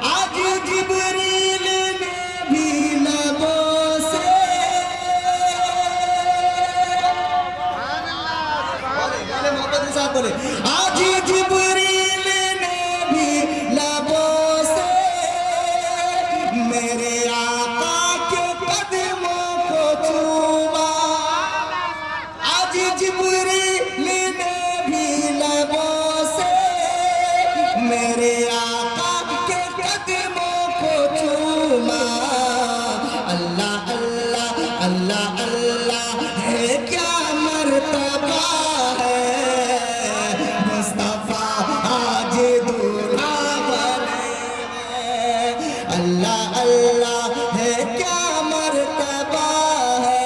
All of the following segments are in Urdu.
آج جبریل نے بھی لبوں سے بولے آج جبریل نے بھی لبوں سے میرے آقا کے قدموں کو چوما آج جبریل نے بھی لبوں سے میرے آقا کے قدموں کو چوما اللہ اللہ اللہ اللہ ہے کیا مرتبہ ہے مصطفیٰ آج دولہا بنے ہیں اللہ اللہ ہے کیا مرتبہ ہے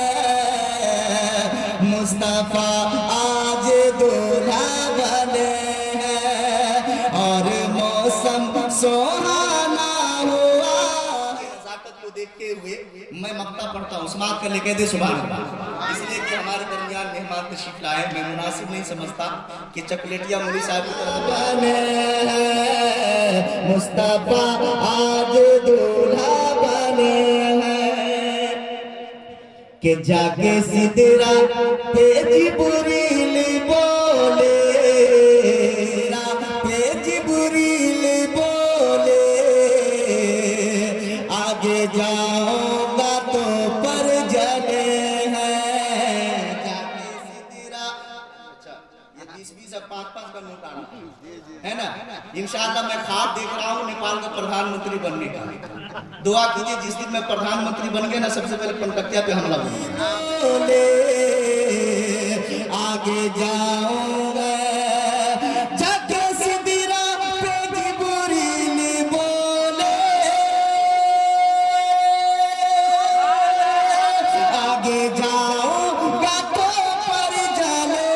مصطفیٰ آج دولہا بنے ہیں اور موسم سہانا ہوا نزاکت کو دیکھتے ہوئے میں مقطع پڑھتا ہوں سماعت کر لے کہہ دے سبحان اللہ اس لیے کہ ہمارے درمیان مہمان تشریف لائے میں مناسب نہیں سمجھتا کہ چکلیٹیا مولی صاحب کی طرف بنے مصطفیٰ آج دولہا بنے ہیں کہ جا کے سدرا پہ جبریل بولے پہ جبریل بولے آگے جاؤں گا تو پر جلے ہیں جا کے سدرا اچھا یہ 20-20 اب 5-5 کا نوٹ آنا ہے نا انشاءاللہ میں خواب دیکھ رہا ہوں نیپال کا پردھان منتری بننے کا دعا کیجئے جس دن میں پردھان منتری بن گیا نا سب سے پہلے پنٹکیا پہ حملہ بولے آگے جاؤں گا جگہ سدرا پہ جبریل بولے آگے جاؤں گا تو پر جلے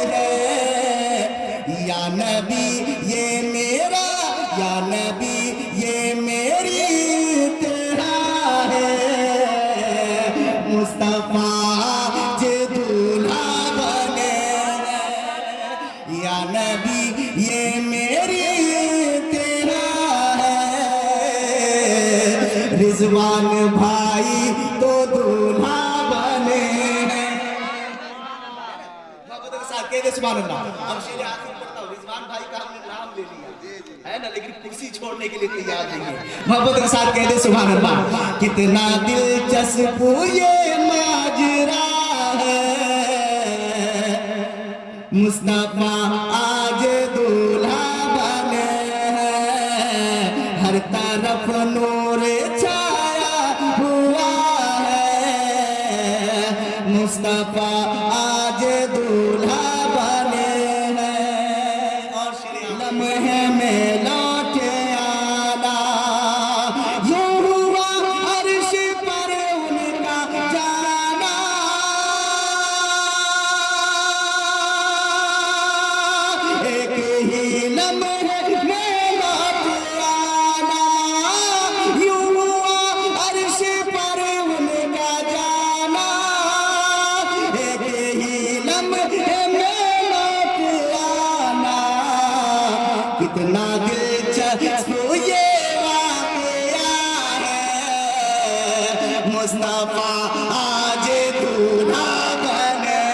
ہیں یا نبی یہ میرا یا نبی یہ میری تیرا ہے مصطفیٰ آج دولہا بنے یا نبی یہ میری تیرا ہے رضوان بھائی تو دولہا بنے محبت کے ساتھ کہہ دے سبحان اللہ اب شیر آخر پڑھتا ہوں رضوان بھائی کا ہم نے نام لے لیا ہے نا لیکن کرسی چھوڑنے کے لیے تیار نہیں ہے محبت کے ساتھ کہہ دے سبحان اللہ کتنا دلچسپ یہ ماجرا ہے مصطفیٰ آج دولہا بنے ہیں ہر طرف نور چھایا ہوا ہے مصطفیٰ آج دولہا بنے ہیں اور لمحے میں لوٹے آنا یوں ہوا عرش پر ان کا جانا ایک ہی لمحے میں لوٹے آنا یوں ہوا عرش پر ان کا جانا ایک ہی لمحے میں لوٹے آنا کتنا دلچسپ یہ واقعہ ہے مصطفیٰ آج دولہا بنے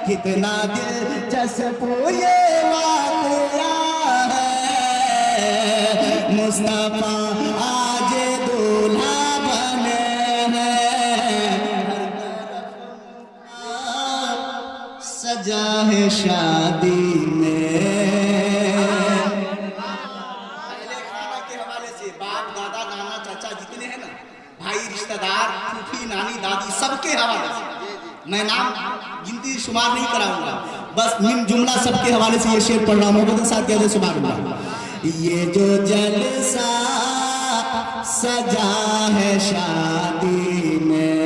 کتنا دلچسپ یہ واقعہ ہے مصطفیٰ آج دولہا بنے سجا ہے شادی میں پہلے کھانا کے حوالے سے باپ دادا نانا چاچا جتنے ہیں نا بھائی رشتہ دار پھوپھی نانی دادی سب کے حوالے سے میں نام گنتی شمار نہیں کراؤں گا بس من جملہ سب کے حوالے سے یہ شعر پڑھ رہا ہوں محبت کے ساتھ کہہ دے سبحان اللہ یہ جو جلسہ سجا ہے شادی میں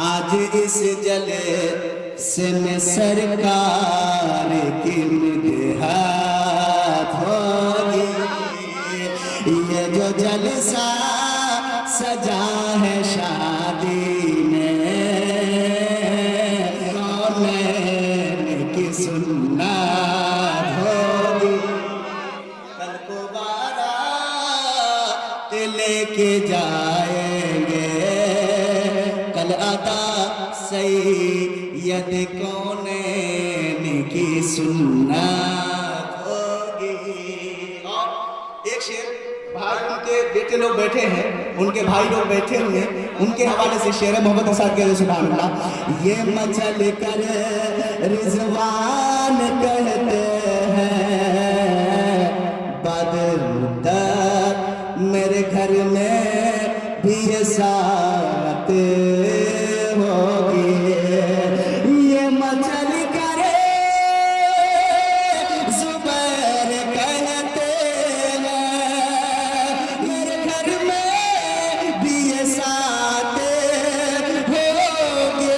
آج اس جلسے میں سرکار کی مدحت ہوگی یہ جو جلسہ سجا ہے شادی میں کونین کی سنت کے جائیں گے کل عطا سید کونین کی سنت ہوگی۔ اور ایک شعر بھائی ان کے بیٹے لوگ بیٹھے ہیں، ان کے بھائی لوگ بیٹھے ہوئے ہیں، ان کے حوالے سے شعر محمد کے ساتھ کہتے سبحان اللہ۔ یہ مچل کر رضوان کہتے ہیں بعد مدت میرے گھر میں بھی یہ ساتھ ہوگی۔ یہ مچل کر زبیر کہتے ہیں میرے گھر میں بھی یہ ساتھ ہوگی۔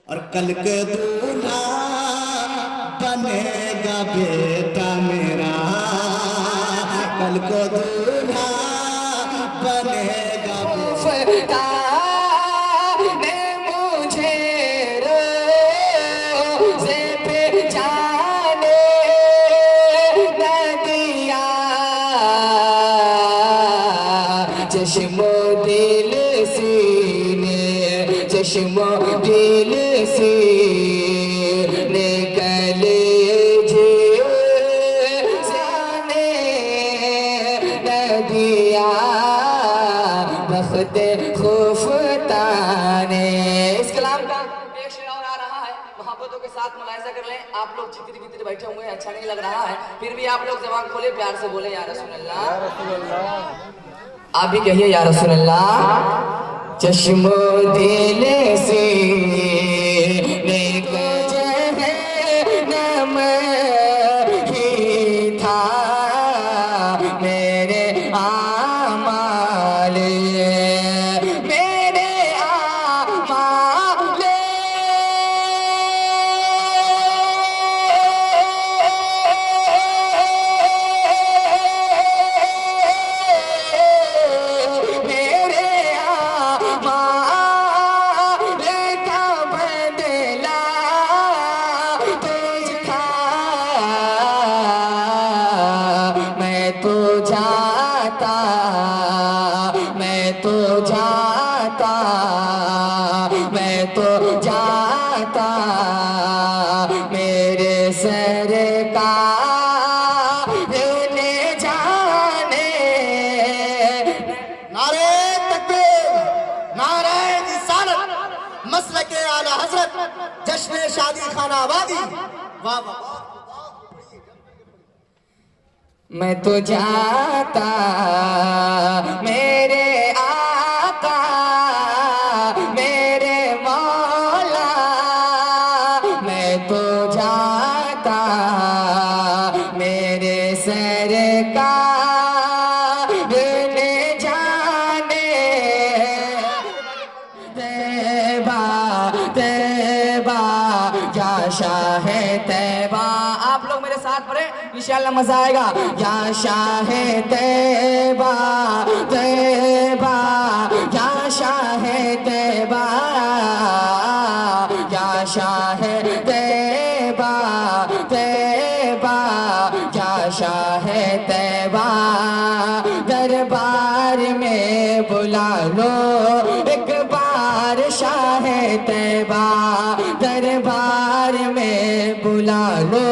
اور کل کے دولہا بنے گا بیٹا میرا، کل کو دولہا بنے گا بیٹا۔ نے مجھے روزے پہ جانے نہ دیا، چشم و دل سینے، چشم و دل سینے کلیجے جانے نہ دیا، بخت خفتانے۔ اس کلام کا ایک شعر اور آ رہا ہے، محبتوں کے ساتھ ملاحظہ کر لیں۔ آپ لوگ جتنے کتنے بیٹھے ہوئے ہیں اچھا نہیں لگ رہا ہے، پھر بھی آپ لوگ زبان کھولے پیار سے بولے یا رسول اللہ، آپ بھی کہیے یا رسول اللہ۔ چشم و دل سینے کا جہنم ہی تھا میرے اعمال، میرے اعمال میرے اعمال کا بدلہ تجھ تھا، میں تو جاتا، میں تو جاتا، میں تو جاتا میرے سرکار نے جانے۔ نعرہ تکبیر، نعرہ رسالت، مسلک اعلی حضرت، جشن شادی خانہ آبادی۔ واہ واہ۔ میں تو جاتا میرے آقا میرے مولا، میں تو جاتا میرے سرکار نے جانے۔ طیبہ طیبہ یا شاہ طیبہ، آپ لوگ میرے ساتھ پڑھیں انشاءاللہ مزہ آئے گا۔ یا شاہ طیبہ طیبہ، یا شاہ طیبہ، یا شاہ طیبہ طیبہ، یا شاہ طیبہ، دربار میں بلا لو ایک بار شاہ طیبہ، دربار میں بلا لو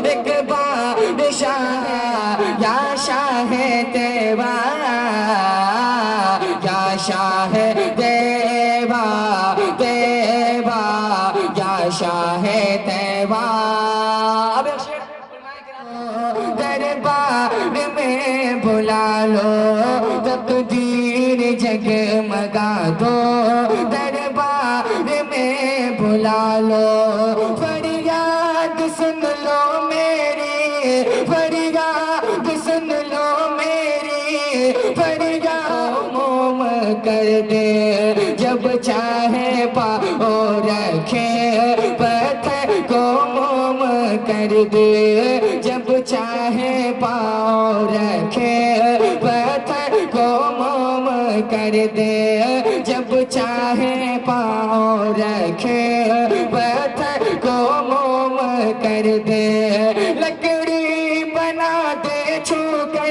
ایک بار شاہ، یا شاہ طیبہ، یا شاہ طیبہ طیبہ، یا شاہ طیبہ۔ اب ایک شعر دربار میں بلا لو تقدیر جگمگا دو، دربار میں بلا لو فریاد سن لو میری، فریاد سن لو میری، فریاد موم کر دے جب چاہے پاؤ رکھے، پتھر کو موم کر دے جب چاہے پاؤ رکھے، پتھر کو موم کر دے جب چاہے پاؤ رکھے، پتھر کو موم کر دے، لکڑی بنا دے چھو کے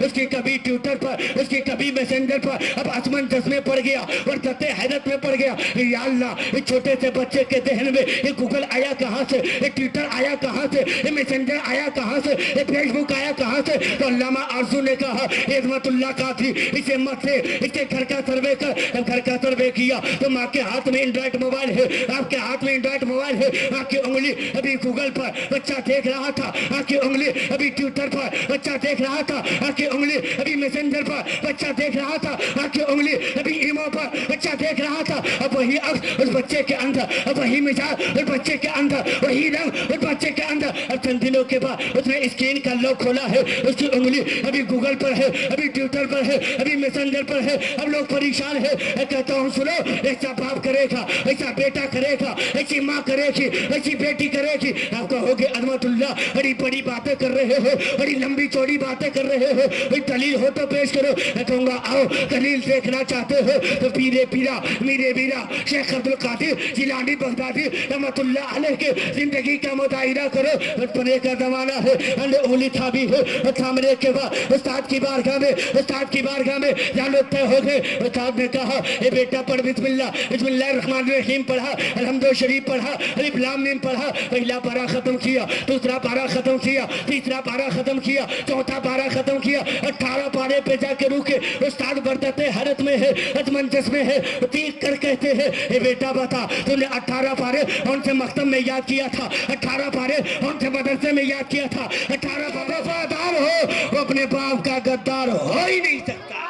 اس کی کبھی ٹویٹر پر اس کی کبھی میسنجر پر اب اسمنجس میں پڑ گیا اور ذات حیرت میں پڑ گیا یا اللہ اس چھوٹے سے بچے کے ذہن میں یہ گوگل آیا کہاں سے یہ ٹویٹر آیا کہاں سے یہ میسنجر آیا کہاں سے یہ فیس بک آیا کہاں سے تو علامہ آرزو نے کہا یہ عظمت اللہ کا تھی اسے مت سے اس کے گھر کا سروے کر گھر کا سروے کیا تو ماں کے ہاتھ میں اینڈرائڈ موبائل ہے آپ کے ہاتھ میں اینڈرائڈ موبائل ہے آپ کی انگلی ابھی گوگل پر بچہ دیکھ رہا تھا آپ کی انگلی ابھی ٹویٹر پر بچہ دیکھ رہا تھا آپ کی انگلی ابھی میسنجر پر بچہ دیکھ رہا تھا آپ کی انگلی ابھی ایمو پر بچہ دیکھ رہا تھا اب وہی عکس اس بچے کے اندر اب وہی مزاج اس بچے کے اندر وہی رنگ اس بچے کے اندر اب چند دنوں کے بعد اس نے اسکرین کا لاک کھولا ہے اس کی انگلی ابھی گوگل پر ہے ابھی ٹویٹر پر ہے ابھی میسنجر پر ہے اب لوگ پریشان ہے میں کہتا ہوں سنو ایسا باپ کرے گا ایسا بیٹا کرے گا ایسی ماں کرے گی ایسی بیٹی کرے گی آپ کہو گے عظمت اللہ بڑی بڑی باتیں کر رہے ہو بڑی لمبی چوڑی باتیں کر رہے ہو کوئی دلیل ہو تو پیش کرو میں کہوں گا آؤ دلیل دیکھنا چاہتے ہو تو پیرے پیرا میرے بیرا شیخ عبد القادر جیلانی بغدادی رحمت اللہ علیہ کے زندگی کا مطالعہ کرو بچپنے کا زمانہ ہے انگلی تھا بھی ہے سامنے کے بعد استاد کی بارگاہ میں جانو طے ہو گئے استاد نے کہا اے بیٹا پڑھ بسم اللہ الرحمن الرحیم پڑھا الحمد شریف پڑھا الف لام میم پڑھا پہلا پارا ختم کیا دوسرا پارا ختم کیا تیسرا پارا ختم کیا چوتھا پارا ختم کیا 18 پارے پہ جا کے روکے استاد بردت حیرت میں ہے ازمنجس میں ہے دیکھ کر کہتے ہیں اے بیٹا بتا تم نے 18 پارے ان سے مختم میں یاد کیا تھا 18 پارے ان سے مدرسے میں یاد کیا تھا 18 پارے وفادار ہو وہ اپنے باپ کا غدار ہو ہی نہیں سکتا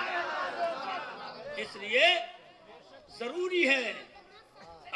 اس لیے ضروری ہے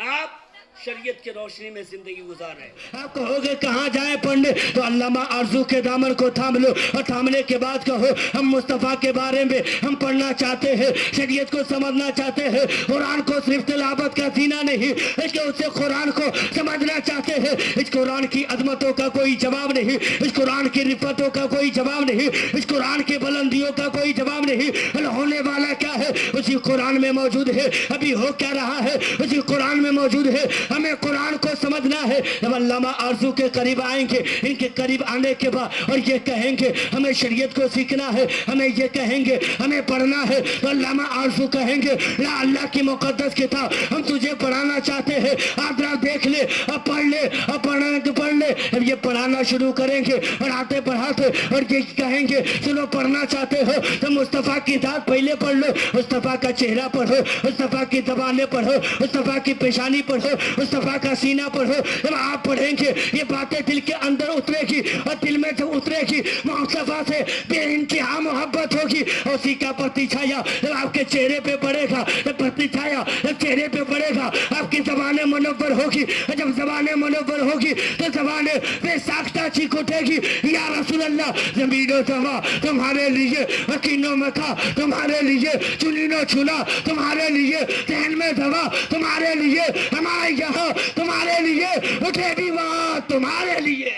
آپ شریعت کی روشنی میں زندگی گزارے آپ کہو گے کہاں جائیں پڑھنے تو علامہ آرزو کے دامن کو تھام لو اور تھامنے کے بعد کہو ہم مصطفیٰ کے بارے میں ہم پڑھنا چاہتے ہیں شریعت کو سمجھنا چاہتے ہیں قرآن کو صرف تلاوت کا سینہ نہیں اس کے اسے قرآن کو سمجھنا چاہتے ہیں اس قرآن کی عظمتوں کا کوئی جواب نہیں اس قرآن کی رفتوں کا کوئی جواب نہیں اس قرآن کی بلندیوں کا کوئی جواب نہیں ہونے والا کیا ہے اسی قرآن میں موجود ہے ابھی ہو کیا رہا ہے اسی قرآن میں موجود ہے ہمیں قرآن کو سمجھنا ہے جب علامہ آرزو کے قریب آئیں گے ان کے قریب آنے کے بعد اور یہ کہیں گے ہمیں شریعت کو سیکھنا ہے ہمیں یہ کہیں گے ہمیں پڑھنا ہے تو علامہ آرزو کہیں گے لا اللہ کی مقدس کتاب ہم تجھے پڑھانا چاہتے ہیں آپ ذرا دیکھ لے اب پڑھ لے اب پڑھنا تو پڑھ لے اب یہ پڑھانا شروع کریں گے پڑھاتے پڑھاتے اور یہ کہیں گے سنو پڑھنا چاہتے ہو تو مصطفیٰ کی ذات پہلے پڑھ لو مصطفیٰ کا چہرہ پڑھو مصطفیٰ کی زبانیں پڑھو مصطفیٰ کی پیشانی پڑھو مصطفیٰ کا سینہ پڑھو جب آپ پڑھیں گے یہ باتیں دل کے اندر اترے گی اور دل میں جب اترے گی مصطفیٰ سے بے انتہا محبت ہوگی اور اسی کا پرتی چھایا جب آپ کے چہرے پہ پڑے گا جب پرتی چھایا جب چہرے پہ پڑے گا آپ کی زبانیں منور ہوگی اور جب زبانیں منور ہوگی تو زبانیں بے ساختہ چیخ اٹھے گی یا رسول اللہ زمین و سما تمہارے لیے یقین و مکہ تمہارے لیے چنین و چھنا تمہارے لیے ذہن میں دوا تمہارے لیے ہمارے یہاں تمہارے لیے اٹھے بھی وہاں تمہارے لیے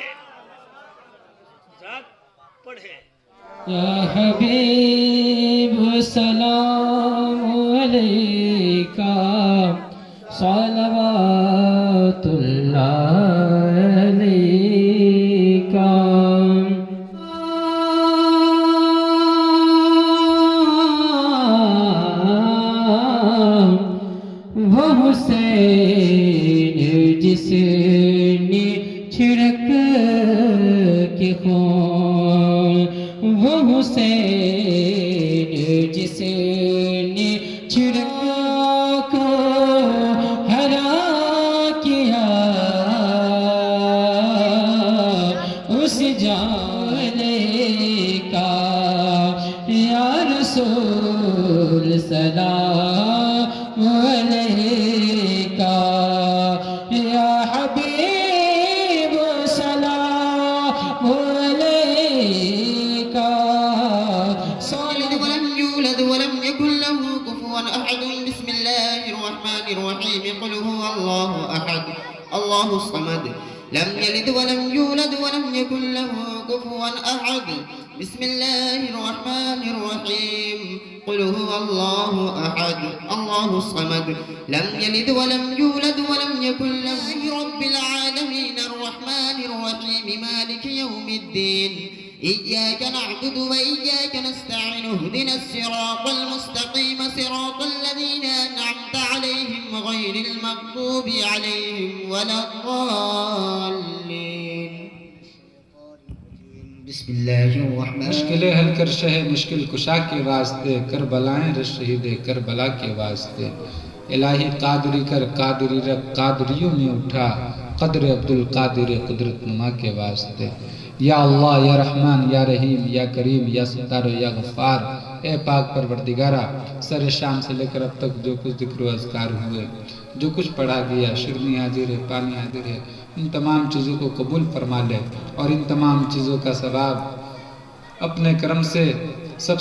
پڑھے یا حبیب سلام علیکہ صلوات اللہ علیکہ وہ حسین جس نے چھڑک کے خون وہ حسین جس نے چھڑک ہرا کیا اس جانے کا یا رسول سلام علیکہ یا حبیب سلام علیکہ صالد ولم يولد ولم يكن له كفوا أحد بسم الله الرحمن الرحيم قل هو الله أحد الله الصمد لم يلد ولم يولد ولم يكن له كفوا أحد بسم الله الرحمن الرحيم قل هو الله أحد الله الصمد لم يلد ولم يولد ولم يكن له رب العالمين الرحمن الرحيم مالك يوم الدين إياك نعبد وإياك نستعين اهدنا الصراط المستقيم صراط الذين أنعمت عليهم غير المغضوب عليهم ولا الضالين بسم الله الرحمن مشکلیں حل کر شہ مشکل کشا کے واسطے کربلائیں رش شہید کربلا کے واسطے الہی قادری کر قادری رب قادریوں میں اٹھا قدر عبدالقادر قدرت نما کے واسطے یا اللہ یا رحمان یا رحیم یا کریم یا ستار یا غفار اے پاک پروردگارہ سر شام سے لے کر اب تک جو کچھ ذکر و اذکار ہوئے جو کچھ پڑھا گیا شرنی حاضر ہے پانی حاضر ہے ان تمام چیزوں کو قبول فرما لے اور ان تمام چیزوں کا ثواب اپنے کرم سے سب